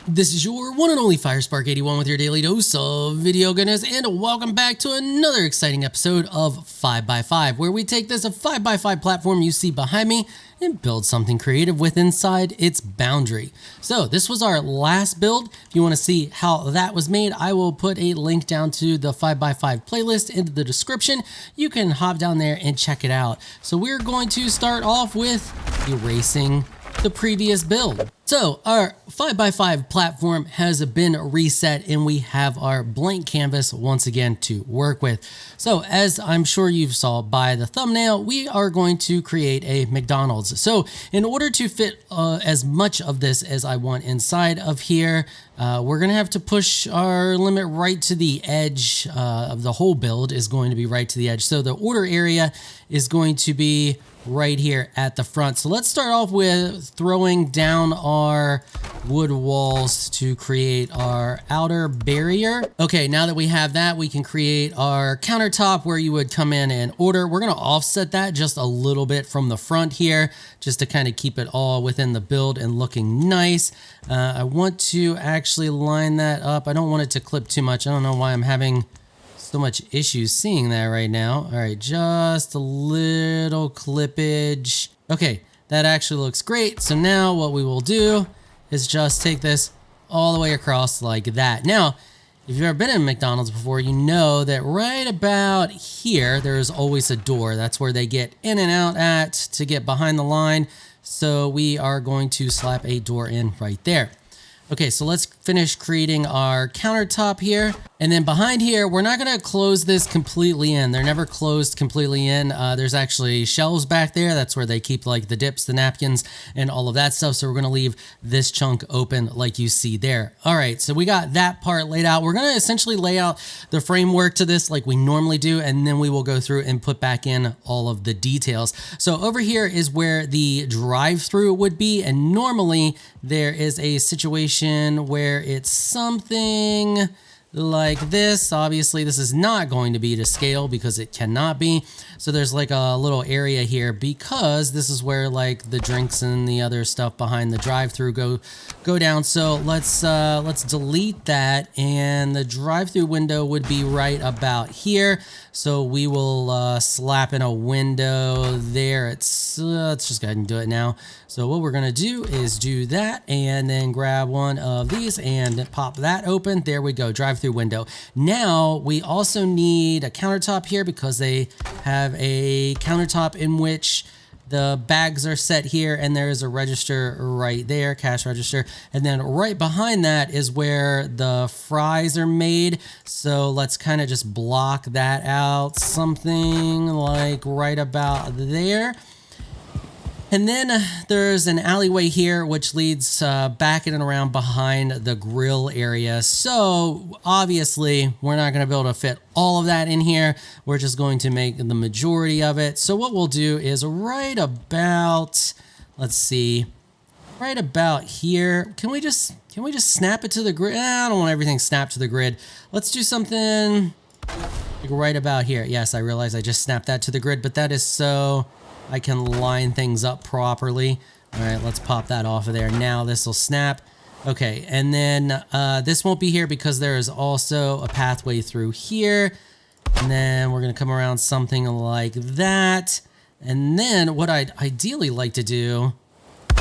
This is your one and only 𝐈𝐸𝐸_81 with your daily dose of video goodness, and welcome back to another exciting episode of 5x5, where we take this 5x5 platform you see behind me and build something creative with inside its boundary. So this was our last build. If you want to see how that was made, I will put a link down to the 5x5 playlist in the description. You can hop down there and check it out. So we're going to start off with erasing the previous build. So our 5x5 platform has been reset and we have our blank canvas once again to work with. So as I'm sure you saw by the thumbnail, we are going to create a McDonald's. So in order to fit as much of this as I want inside of here, we're gonna have to push our limit right to the edge of the whole build is going to be right to the edge. So the order area is going to be right here at the front. So let's start off with throwing down our wood walls to create our outer barrier. Okay, now that we have that, we can create our countertop where you would come in and order. We're gonna offset that just a little bit from the front here, just to kind of keep it all within the build and looking nice. I want to actually line that up. I don't want it to clip too much. I don't know why I'm having so much issues seeing that right now. All right, just a little clippage. Okay, that actually looks great. So now what we will do is just take this all the way across like that. Now, if you've ever been in McDonald's before, you know that right about here, there's always a door. That's where they get in and out at to get behind the line. So we are going to slap a door in right there. Okay, so let's finish creating our countertop here. And then behind here, we're not gonna close this completely in. They're never closed completely in. There's actually shelves back there. That's where they keep like the dips, the napkins, and all of that stuff. So we're gonna leave this chunk open like you see there. All right, so we got that part laid out. We're gonna essentially lay out the framework to this like we normally do, and then we will go through and put back in all of the details. So over here is where the drive-through would be, and normally there is a situation where it's something like this. Obviously this is not going to be to scale because it cannot be. So there's like a little area here because this is where like the drinks and the other stuff behind the drive-through go down. So let's delete that, and the drive-through window would be right about here. So we will slap in a window there. Let's just go ahead and do it now. So what we're gonna do is do that and then grab one of these and pop that open. There we go, drive-through window. Now we also need a countertop here because they have a countertop in which the bags are set here, and there is a register right there, cash register. And then right behind that is where the fries are made. So let's kind of just block that out, something like right about there. And then there's an alleyway here which leads back in and around behind the grill area. So obviously we're not going to be able to fit all of that in here. We're just going to make the majority of it. So what we'll do is right about, let's see, right about here. Can we just snap it to the grid? I don't want everything snapped to the grid. Let's do something like right about here. Yes, I realize I just snapped that to the grid, but that is so I can line things up properly. All right, let's pop that off of there. Now this will snap. Okay, and then this won't be here because there is also a pathway through here. And then we're gonna come around something like that. And then what I'd ideally like to do,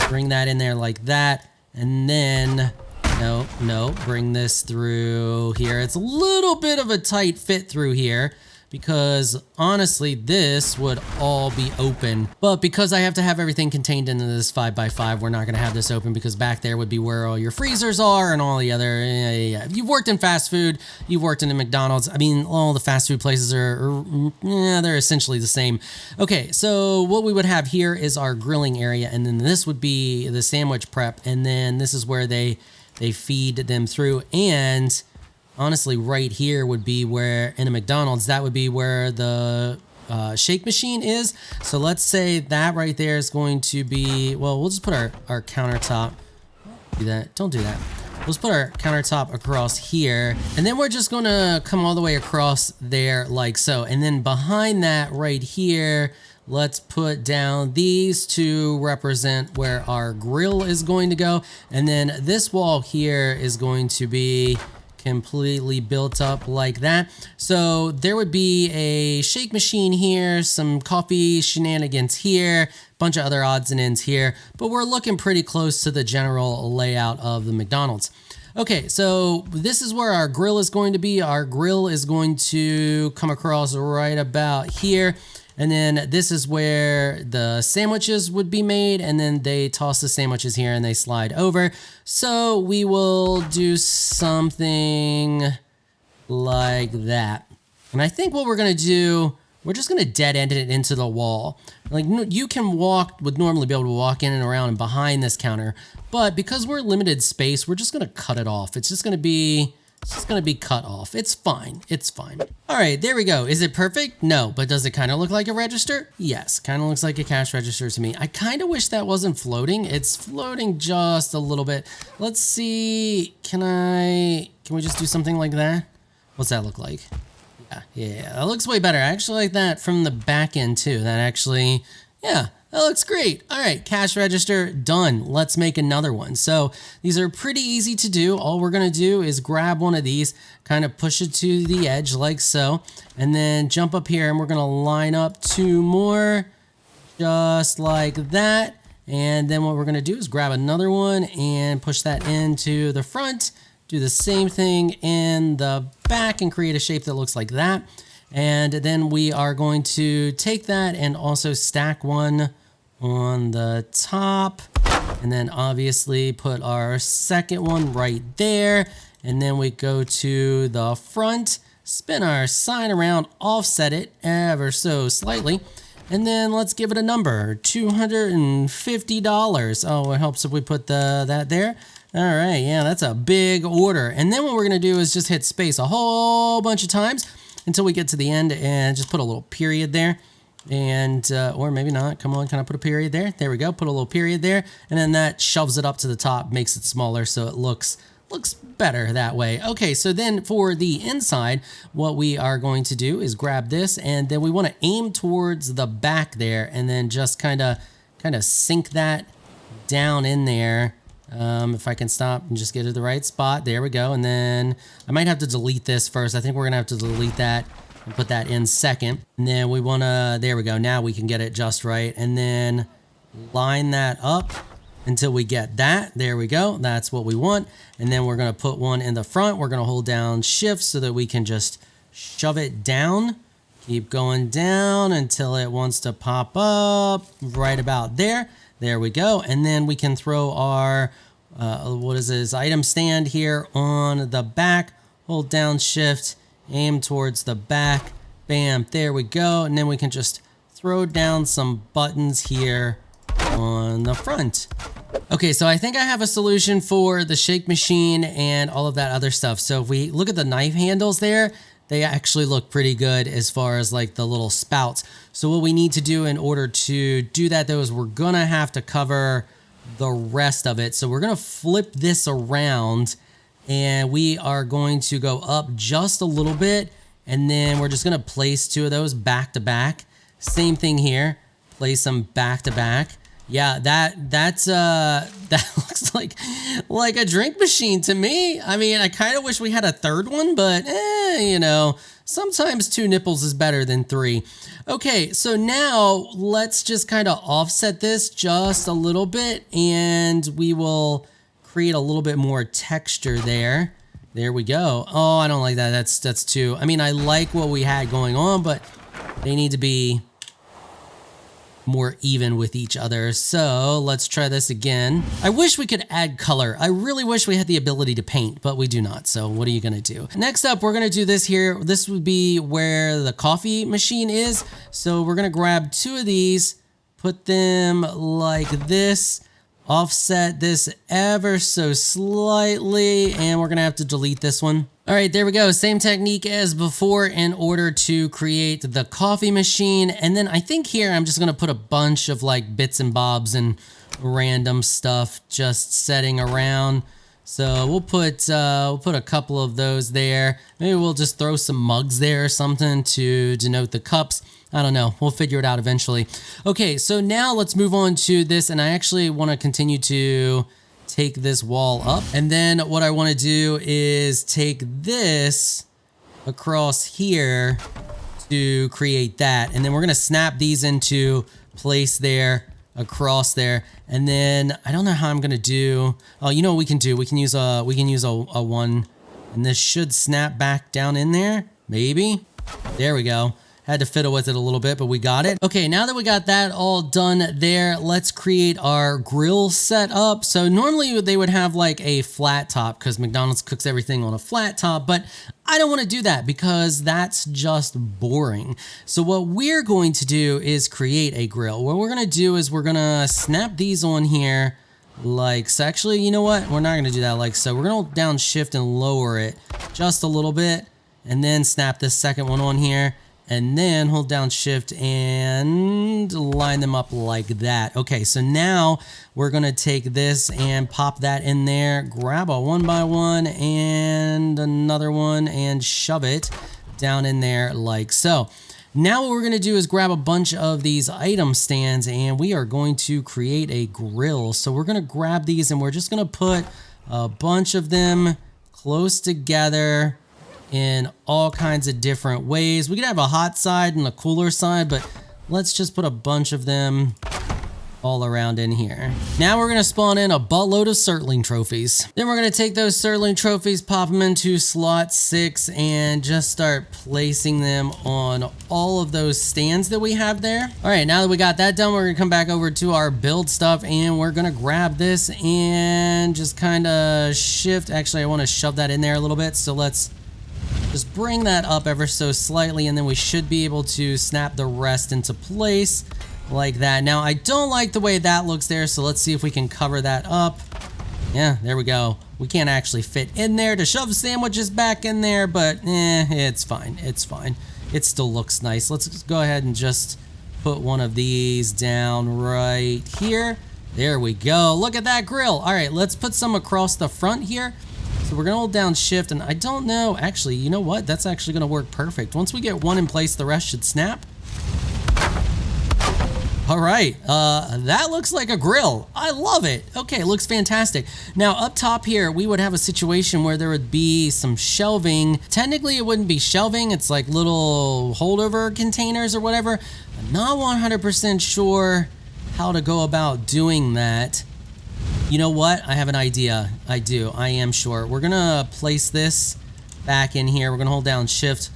bring that in there like that. And then, no, bring this through here. It's a little bit of a tight fit through here, because honestly this would all be open, but because I have to have everything contained into this 5x5, we're not going to have this open because back there would be where all your freezers are and all the other. If you've worked in fast food, you've worked in a McDonald's. I mean, all the fast food places they're essentially the same. Okay, so what we would have here is our grilling area, and then this would be the sandwich prep, and then this is where they feed them through. And honestly, right here would be where, in a McDonald's, that would be where the shake machine is. So let's say that right there is going to be, well, we'll just put our countertop. Do that. Don't do that. Let's put our countertop across here, and then we're just gonna come all the way across there like so. And then behind that right here, let's put down these to represent where our grill is going to go. And then this wall here is going to be completely built up like that. So there would be a shake machine here, some coffee shenanigans here, a bunch of other odds and ends here, but we're looking pretty close to the general layout of the McDonald's. Okay, so this is where our grill is going to be. Our grill is going to come across right about here. And then this is where the sandwiches would be made, and then they toss the sandwiches here and they slide over. So we will do something like that. And I think what we're gonna do, we're just gonna dead end it into the wall. Like you would normally be able to walk in and around and behind this counter, but because we're limited space, we're just gonna cut it off. It's just gonna be cut off. It's fine. It's fine. All right, there we go. Is it perfect? No, but does it kind of look like a register? Yes, kind of looks like a cash register to me. I kind of wish that wasn't floating. It's floating just a little bit. Let's see. Can we just do something like that? What's that look like? Yeah, that looks way better. I actually like that from the back end too. That actually, yeah, that looks great. All right, cash register done. Let's make another one. So these are pretty easy to do. All we're gonna do is grab one of these, kind of push it to the edge like so, and then jump up here and we're gonna line up two more just like that. And then what we're gonna do is grab another one and push that into the front, do the same thing in the back and create a shape that looks like that. And then we are going to take that and also stack one on the top, and then obviously put our second one right there. And then we go to the front, spin our sign around, offset it ever so slightly, and then let's give it a number, $250. Oh, it helps if we put that there. All right, yeah, that's a big order. And then what we're gonna do is just hit space a whole bunch of times until we get to the end and just put a little period there. And, or maybe not, come on, can I put a period there? There we go, put a little period there. And then that shoves it up to the top, makes it smaller so it looks better that way. Okay, so then for the inside, what we are going to do is grab this, and then we wanna aim towards the back there and then just kinda sink that down in there. If I can stop and just get to the right spot, there we go. And then I might have to delete this first. I think we're gonna have to delete that and put that in second. And then we wanna, there we go. Now we can get it just right. And then line that up until we get that. There we go. That's what we want. And then we're gonna put one in the front. We're gonna hold down Shift so that we can just shove it down. Keep going down until it wants to pop up right about there. There we go. And then we can throw our, what is this, item stand here on the back, hold down Shift, aim towards the back, bam, there we go. And then we can just throw down some buttons here on the front. Okay, so I think I have a solution for the shake machine and all of that other stuff. So if we look at the knife handles there, they actually look pretty good as far as like the little spouts. So what we need to do in order to do that though is we're gonna have to cover the rest of it. So we're gonna flip this around and we are going to go up just a little bit, and then we're just gonna place two of those back to back. Same thing here, place them back to back. Yeah, that looks like a drink machine to me. I mean, I kind of wish we had a third one, but you know, sometimes 2 nipples is better than 3. Okay, so now let's just kind of offset this just a little bit, and we will create a little bit more texture there. There we go. Oh, I don't like that. That's too. I mean, I like what we had going on, but they need to be more even with each other. So let's try this again. I wish we could add color. I really wish we had the ability to paint, but we do not. So what are you gonna do? Next up, we're gonna do this here. This would be where the coffee machine is. So we're gonna grab 2 of these, put them like this, offset this ever so slightly, and we're gonna have to delete this one. All right, there we go. Same technique as before in order to create the coffee machine. And then I think here I'm just gonna put a bunch of like bits and bobs and random stuff just setting around. So we'll put a couple of those there. Maybe we'll just throw some mugs there or something to denote the cups. I don't know. We'll figure it out eventually. Okay, so now let's move on to this, and I actually want to continue to take this wall up. And then what I want to do is take this across here to create that. And then we're going to snap these into place there, across there. And then I don't know how I'm going to do. Oh, you know what we can do? We can use a one, and this should snap back down in there. Maybe. There we go. Had to fiddle with it a little bit, but we got it. Okay, now that we got that all done there, let's create our grill set up. So normally they would have like a flat top because McDonald's cooks everything on a flat top, but I don't want to do that because that's just boring. So what we're going to do is create a grill. What we're going to do is we're going to snap these on here like so. Actually, you know what? We're not going to do that like so. We're going to hold down shift and lower it just a little bit, and then snap this second one on here. And then hold down shift and line them up like that. Okay, so now we're gonna take this and pop that in there, grab a 1x1 and another one and shove it down in there like so. Now what we're gonna do is grab a bunch of these item stands and we are going to create a grill. So we're gonna grab these and we're just gonna put a bunch of them close together in all kinds of different ways. We could have a hot side and a cooler side, but let's just put a bunch of them all around in here. Now we're gonna spawn in a buttload of Surtling trophies. Then we're gonna take those Surtling trophies, pop them into slot 6, and just start placing them on all of those stands that we have there. All right, now that we got that done, we're gonna come back over to our build stuff and we're gonna grab this and just kind of shift. Actually, I wanna shove that in there a little bit. So let's just bring that up ever so slightly, and then we should be able to snap the rest into place like that. Now, I don't like the way that looks there, so let's see if we can cover that up. Yeah, there we go. We can't actually fit in there to shove sandwiches back in there, but it's fine. It's fine. It still looks nice. Let's just go ahead and just put one of these down right here. There we go. Look at that grill. All right, let's put some across the front here. So we're gonna hold down shift, and I don't know, actually, you know what? That's actually gonna work perfect. Once we get one in place, the rest should snap. All right, that looks like a grill. I love it. Okay, it looks fantastic. Now up top here, we would have a situation where there would be some shelving. Technically, it wouldn't be shelving. It's like little holdover containers or whatever. I'm not 100% sure how to go about doing that. You know what? I have an idea. I do. I am sure. We're gonna place this back in here. We're gonna hold down shift.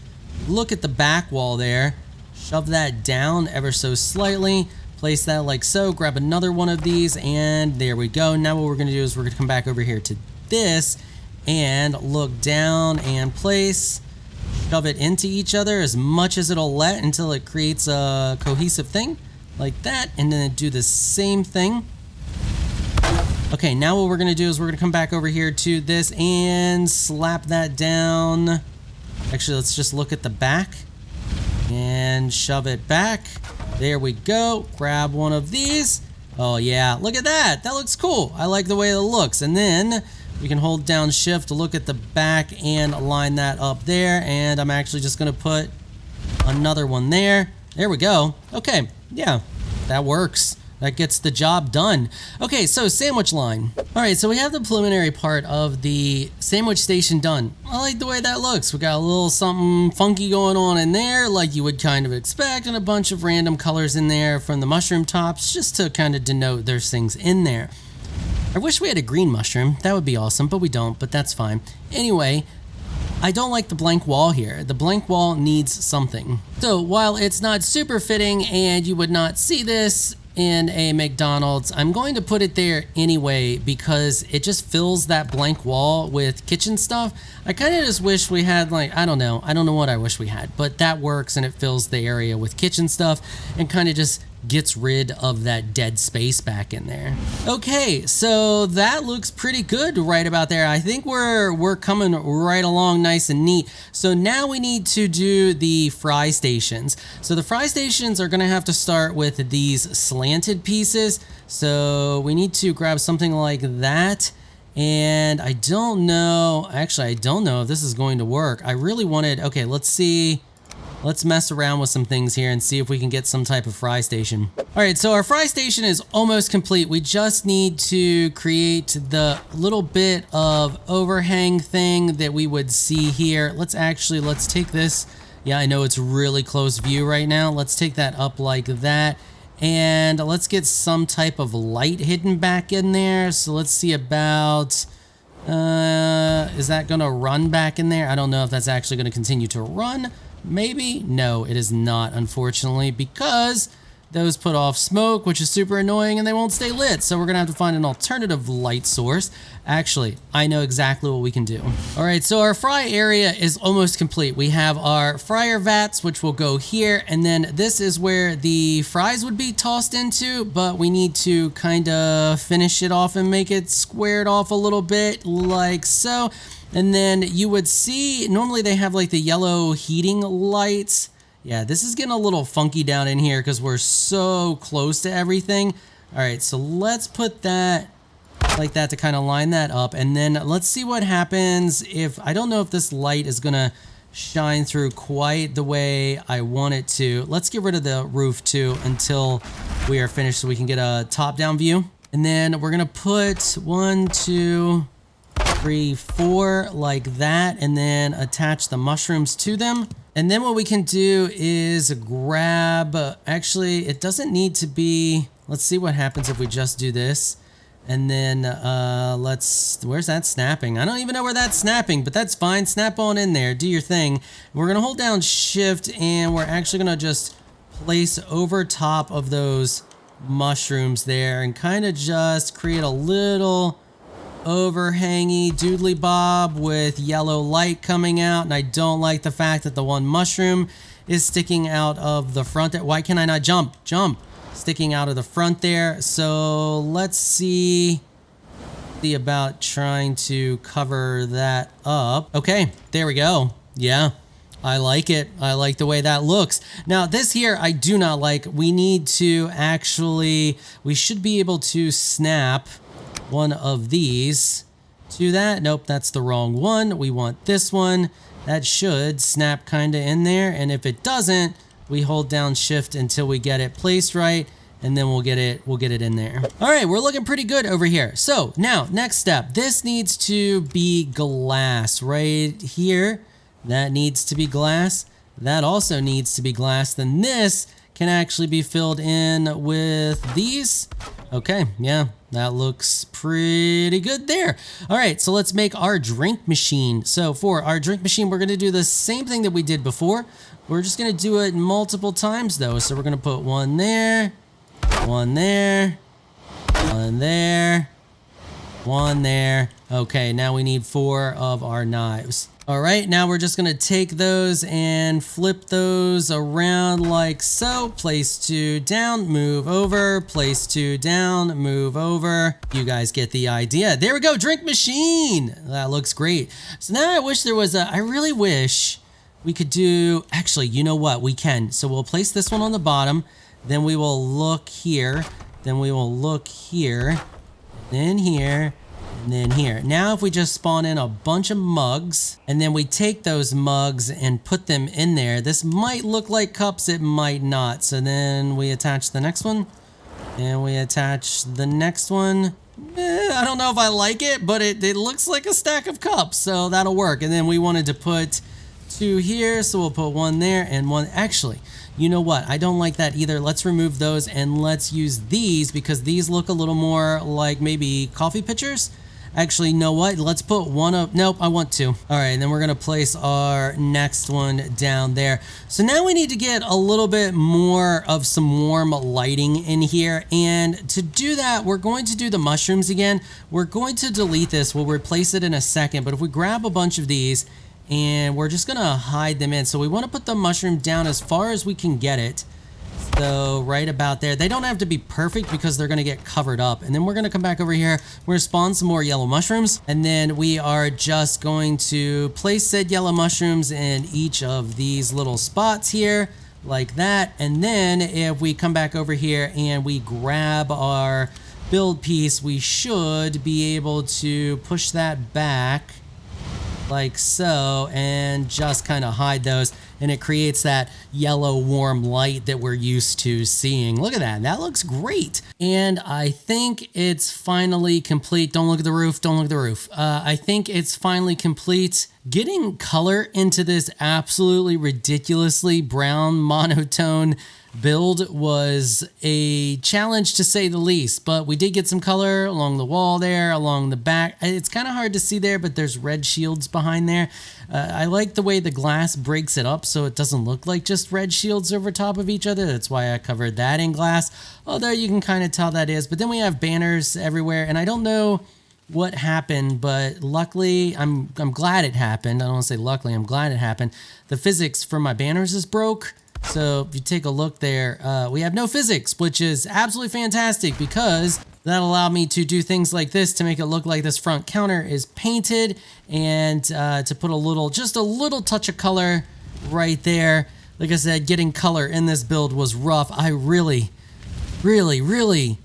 Look at the back wall there. Shove that down ever so slightly. Place that like so. Grab another one of these, and there we go. Now what we're gonna do is we're gonna come back over here to this and look down and place. Shove it into each other as much as it'll let until it creates a cohesive thing like that, and then do the same thing. Okay, now what we're gonna do is we're gonna come back over here to this and slap that down. Actually, let's just look at the back and shove it back. There we go. Grab one of these. Oh yeah, look at that. That looks cool. I like the way it looks. And then we can hold down shift to look at the back and line that up there. And I'm actually just gonna put another one there. There we go. Okay, yeah, that works. That gets the job done. Okay, so sandwich line. All right, so we have the preliminary part of the sandwich station done. I like the way that looks. We got a little something funky going on in there, like you would kind of expect, and a bunch of random colors in there from the mushroom tops, just to kind of denote there's things in there. I wish we had a green mushroom. That would be awesome, but we don't, but that's fine. Anyway, I don't like the blank wall here. The blank wall needs something. So while it's not super fitting and you would not see this in a McDonald's, I'm going to put it there anyway because it just fills that blank wall with kitchen stuff. I kind of just wish we had, like, I don't know what I wish we had, but that works, and it fills the area with kitchen stuff and kind of just gets rid of that dead space back in there. Okay, so that looks pretty good right about there. I think we're coming right along nice and neat. So now we need to do the fry stations. So the fry stations are gonna have to start with these slanted pieces. So we need to grab something like that And I don't know, actually, I don't know if this is going to work. I really wanted, okay, let's see. Let's mess around with some things here and see if we can get some type of fry station. All right, so our fry station is almost complete. We just need to create the little bit of overhang thing that we would see here. Let's take this. Yeah, I know it's really close view right now. Let's take that up like that. And let's get some type of light hidden back in there. So let's see about, is that gonna run back in there? I don't know if that's actually gonna continue to run. Maybe? No, it is not, unfortunately, because those put off smoke, which is super annoying, and they won't stay lit. So we're gonna have to find an alternative light source. Actually, I know exactly what we can do. All right, so our fry area is almost complete. We have our fryer vats, which will go here, and then this is where the fries would be tossed into, but we need to kind of finish it off and make it squared off a little bit, like so. And then you would see, normally they have like the yellow heating lights. Yeah, this is getting a little funky down in here because we're so close to everything. All right, so let's put that like that to kind of line that up. And then let's see what happens if, I don't know if this light is gonna shine through quite the way I want it to. Let's get rid of the roof too until we are finished so we can get a top-down view. And then we're gonna put 1, 2, 3, 4 like that, and then attach the mushrooms to them. And then what we can do is grab, actually it doesn't need to be, let's see what happens if we just do this. And then where's that snapping? I don't even know where that's snapping, but that's fine. Snap on in there, do your thing. We're gonna hold down shift and we're actually gonna just place over top of those mushrooms there and kind of just create a little overhangy doodly bob with yellow light coming out. And I don't like the fact that the one mushroom is sticking out of the front. Why can I not jump? Sticking out of the front there. So let's see about trying to cover that up. Okay, there we go. Yeah, I like it. I like the way that looks. Now this here I do not like. We need to actually, we should be able to snap one of these to that. Nope, that's the wrong one. We want this one. That should snap kind of in there. And if it doesn't, we hold down shift until we get it placed right, and then we'll get it in there. All right, we're looking pretty good over here. So now next step, this needs to be glass right here. That needs to be glass. That also needs to be glass. Then this can actually be filled in with these. Okay, yeah, that looks pretty good there. All right, so let's make our drink machine. So for our drink machine, we're gonna do the same thing that we did before. We're just gonna do it multiple times though. So we're gonna put one there, one there, one there, one there. Okay, now we need 4 of our knives. All right, now we're just gonna take those and flip those around like so. Place 2 down, move over, place 2 down, move over. You guys get the idea. There we go, drink machine. That looks great. So now I wish there was I really wish we could do, actually, you know what, we can. So we'll place this one on the bottom, then we will look here, then we will look here, then here, and then here. Now if we just spawn in a bunch of mugs and then we take those mugs and put them in there, this might look like cups, it might not. So then we attach the next one and we attach the next one. I don't know if I like it, but it looks like a stack of cups, so that'll work. And then we wanted to put 2 here, so we'll put 1 there and 1. Actually, you know what? I don't like that either. Let's remove those and let's use these because these look a little more like maybe coffee pitchers. Actually, you know what? Let's put 1 up. Nope, I want 2. All right, and then we're gonna place our next one down there. So now we need to get a little bit more of some warm lighting in here. And to do that, we're going to do the mushrooms again. We're going to delete this. We'll replace it in a second. But if we grab a bunch of these and we're just gonna hide them in. So we wanna put the mushroom down as far as we can get it. So right about there. They don't have to be perfect because they're gonna get covered up. And then we're gonna come back over here. We're gonna spawn some more yellow mushrooms. And then we are just going to place said yellow mushrooms in each of these little spots here, like that. And then if we come back over here and we grab our build piece, we should be able to push that back like so and just kind of hide those, and it creates that yellow warm light that we're used to seeing. Look at that, that looks great. And I think it's finally complete. Don't look at the roof, don't look at the roof. I think it's finally complete. Getting color into this absolutely ridiculously brown monotone build was a challenge to say the least, but we did get some color along the wall there, along the back. It's kind of hard to see there, but there's red shields behind there. I like the way the glass breaks it up so it doesn't look like just red shields over top of each other. That's why I covered that in glass, although you can kind of tell that is. But then we have banners everywhere, and I don't know what happened, but luckily, I'm glad it happened. I don't want to say luckily, I'm glad it happened. The physics for my banners is broke. So if you take a look there, we have no physics, which is absolutely fantastic because that allowed me to do things like this to make it look like this front counter is painted, and to put just a little touch of color right there. Like I said, getting color in this build was rough. I really, really, really,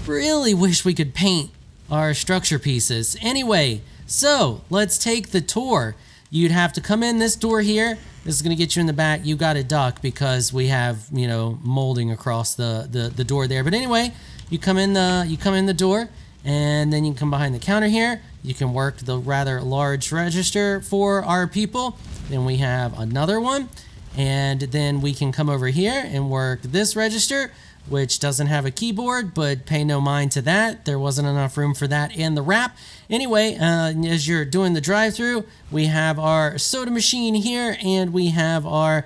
really wish we could paint our structure pieces. Anyway, so let's take the tour. You'd have to come in this door here. This is going to get you in the back. You got to duck because we have, you know, molding across the door there. But anyway, you come in the door, and then you can come behind the counter here. You can work the rather large register for our people. Then we have another one, and then we can come over here and work this register, which doesn't have a keyboard, but pay no mind to that. There wasn't enough room for that in the wrap. Anyway, as you're doing the drive-through, we have our soda machine here, and we have our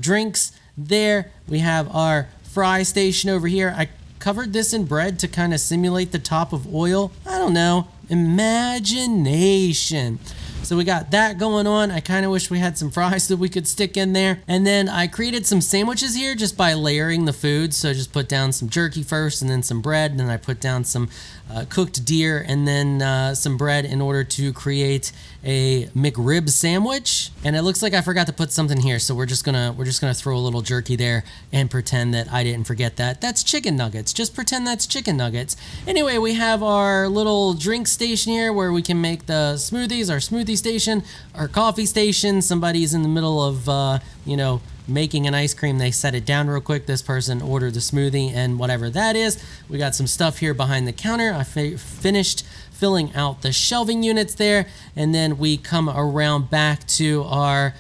drinks there. We have our fry station over here. I covered this in bread to kind of simulate the top of oil. I don't know. Imagination. So we got that going on. I kind of wish we had some fries that we could stick in there. And then I created some sandwiches here just by layering the food. So just put down some jerky first, and then some bread. And then I put down some cooked deer, and then some bread in order to create a McRib sandwich. And it looks like I forgot to put something here, so we're just gonna throw a little jerky there and pretend that I didn't forget that. That's chicken nuggets. Just pretend that's chicken nuggets. Anyway, we have our little drink station here where we can make the smoothies, our smoothie station, our coffee station. Somebody's in the middle of you know, making an ice cream. They set it down real quick. This person ordered the smoothie and whatever that is. We got some stuff here behind the counter. I finished filling out the shelving units there, and then we come around back to our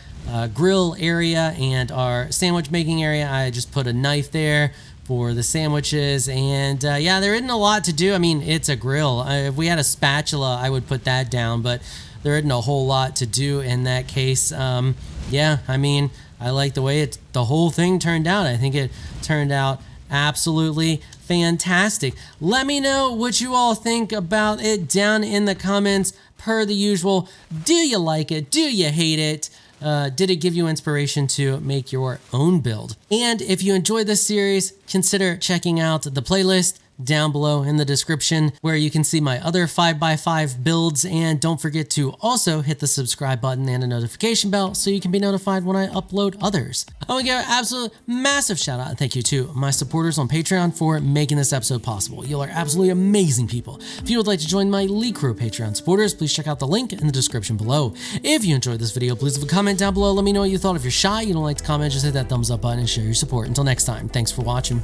grill area and our sandwich making area. I just put a knife there for the sandwiches, and yeah, there isn't a lot to do. I mean, it's a grill. If we had a spatula, I would put that down, but there isn't a whole lot to do in that case. Yeah, I mean, I like the way the whole thing turned out. I think it turned out absolutely fantastic. Let me know what you all think about it down in the comments. Per the usual, do you like it? Do you hate it? Did it give you inspiration to make your own build? And if you enjoyed this series, consider checking out the playlist down below in the description where you can see my other 5x5 builds, and don't forget to also hit the subscribe button and a notification bell so you can be notified when I upload others. I want to give an absolute massive shout out and thank you to my supporters on Patreon for making this episode possible. You are absolutely amazing people. If you would like to join my elite crew of Patreon supporters, please check out the link in the description below. If you enjoyed this video, please leave a comment down below. Let me know what you thought. If you're shy, you don't like to comment, just hit that thumbs up button and share your support. Until next time, thanks for watching.